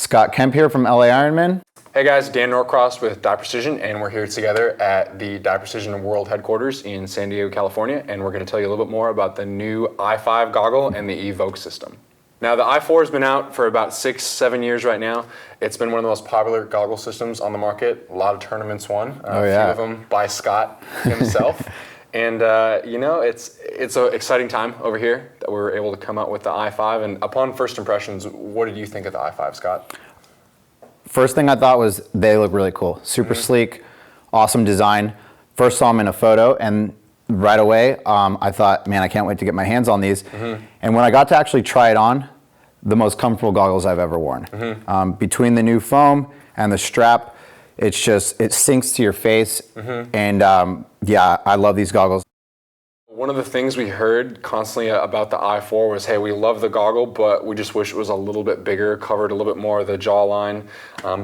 Scott Kemp here from LA Ironmen. Hey guys, Dan Norcross with Die Precision, and we're here together at the Die Precision World Headquarters in San Diego, California, and we're going to tell you a little bit more about the new i5 goggle and the Evoke system. Now, the i4 has been out for about 6-7 years right now. It's been one of the most popular goggle systems on the market. A lot of tournaments won, a few of them by Scott himself. And you know, it's an exciting time over here that we were able to come out with the i5. And upon first impressions, what did you think of the i5, Scott? First thing I thought was they look really cool. Super sleek, awesome design. First saw them in a photo, and right away I thought, man, I can't wait to get my hands on these. And when I got to actually try it on, the most comfortable goggles I've ever worn. Between the new foam and the strap, it sinks to your face. And yeah, I love these goggles. One of the things we heard constantly about the i4 was, hey, we love the goggle, but we just wish it was a little bit bigger, covered a little bit more of the jawline.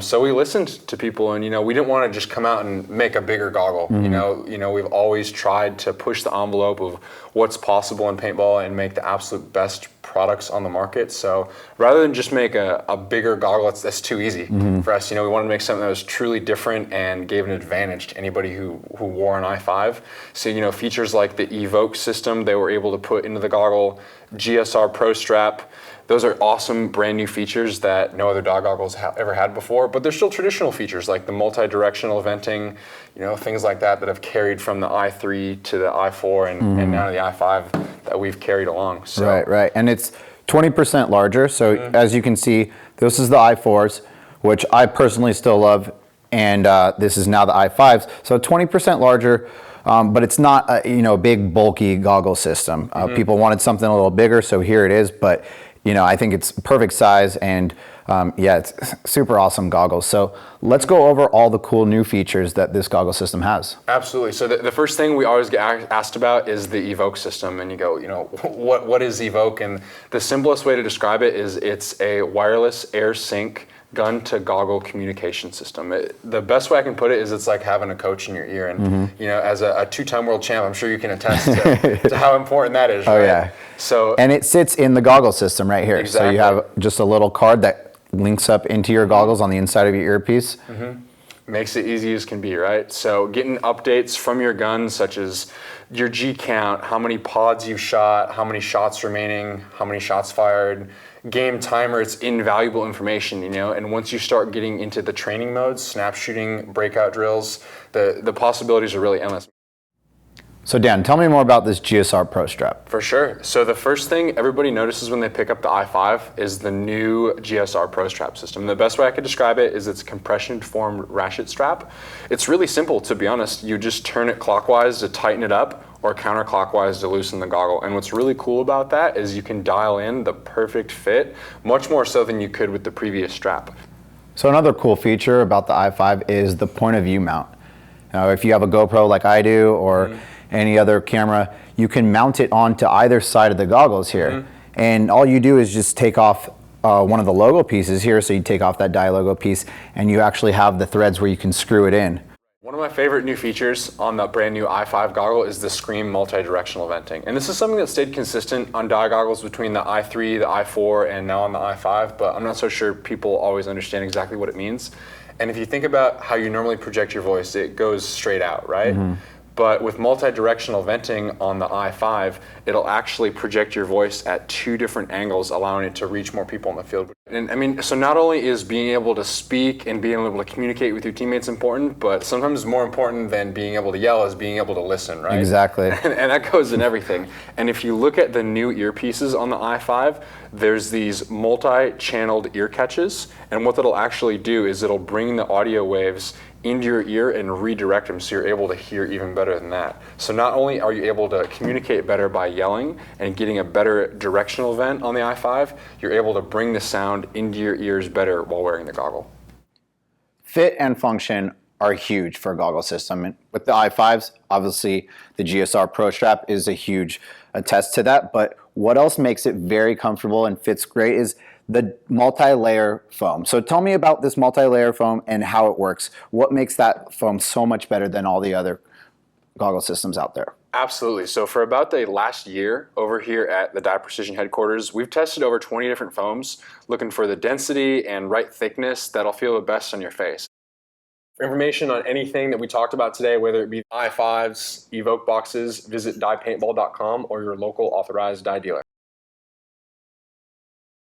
So we listened to people, and we didn't want to just come out and make a bigger goggle. You know, we've always tried to push the envelope of what's possible in paintball and make the absolute best products on the market. So rather than just make a bigger goggle, that's too easy for us. We wanted to make something that was truly different and gave an advantage to anybody who wore an i5. So features like the Evoke system they were able to put into the goggle, GSR Pro Strap. Those are awesome brand new features that no other dog goggles ever had before, but they're still traditional features like the multi-directional venting, things like that have carried from the i3 to the i4 and now to the i5 that we've carried along. So. Right. And it's 20% larger. So as you can see, this is the i4s, which I personally still love, and this is now the i5s. So 20% larger, but it's not a big bulky goggle system. People wanted something a little bigger, so here it is. But I think it's perfect size, and yeah, it's super awesome goggles. So let's go over all the cool new features that this goggle system has. Absolutely. So the first thing we always get asked about is the Evoke system, and you go, what is Evoke? And the simplest way to describe it is it's a wireless air sync gun to goggle communication system. The best way I can put it is it's like having a coach in your ear, and as a two-time world champ, I'm sure you can attest to how important that is. Oh right? yeah. So and it sits in the goggle system right here. Exactly. So you have just a little card that links up into your goggles on the inside of your earpiece. Makes it easy as can be, right? So getting updates from your gun, such as your G count, how many pods you shot, how many shots remaining, how many shots fired, game timer, it's invaluable information, and once you start getting into the training modes, snap shooting, breakout drills, the possibilities are really endless. So Dan, tell me more about this GSR Pro Strap. For sure. So the first thing everybody notices when they pick up the i5 is the new GSR Pro Strap system. The best way I could describe it is it's a compression-formed ratchet strap. It's really simple, to be honest. You just turn it clockwise to tighten it up, or counterclockwise to loosen the goggle. And what's really cool about that is you can dial in the perfect fit, much more so than you could with the previous strap. So another cool feature about the i5 is the point of view mount. Now, if you have a GoPro like I do, or any other camera, you can mount it onto either side of the goggles here. And all you do is just take off one of the logo pieces here. So you take off that die logo piece, and you actually have the threads where you can screw it in. One of my favorite new features on the brand new i5 goggle is the Scream multi-directional venting. And this is something that stayed consistent on die goggles between the i3, the i4, and now on the i5, but I'm not so sure people always understand exactly what it means. And if you think about how you normally project your voice, it goes straight out, right? But with multi-directional venting on the i5, it'll actually project your voice at 2 different angles, allowing it to reach more people in the field. And I mean, so not only is being able to speak and being able to communicate with your teammates important, but sometimes more important than being able to yell is being able to listen, right? Exactly. And that goes in everything. And if you look at the new earpieces on the i5, there's these multi-channeled ear catches, and what that'll actually do is it'll bring the audio waves into your ear and redirect them so you're able to hear even better than that. So not only are you able to communicate better by yelling and getting a better directional vent on the i5, you're able to bring the sound into your ears better while wearing the goggle. Fit and function are huge for a goggle system. And with the i5s, obviously the GSR Pro Strap is a huge attest to that, but what else makes it very comfortable and fits great is the multi-layer foam. So tell me about this multi-layer foam and how it works. What makes that foam so much better than all the other goggle systems out there. Absolutely. So for about the last year over here at the Dye Precision headquarters, we've tested over 20 different foams looking for the density and right thickness that'll feel the best on your face. For information on anything that we talked about today, whether it be i5s, Evoke boxes, visit dyepaintball.com or your local authorized dye dealer.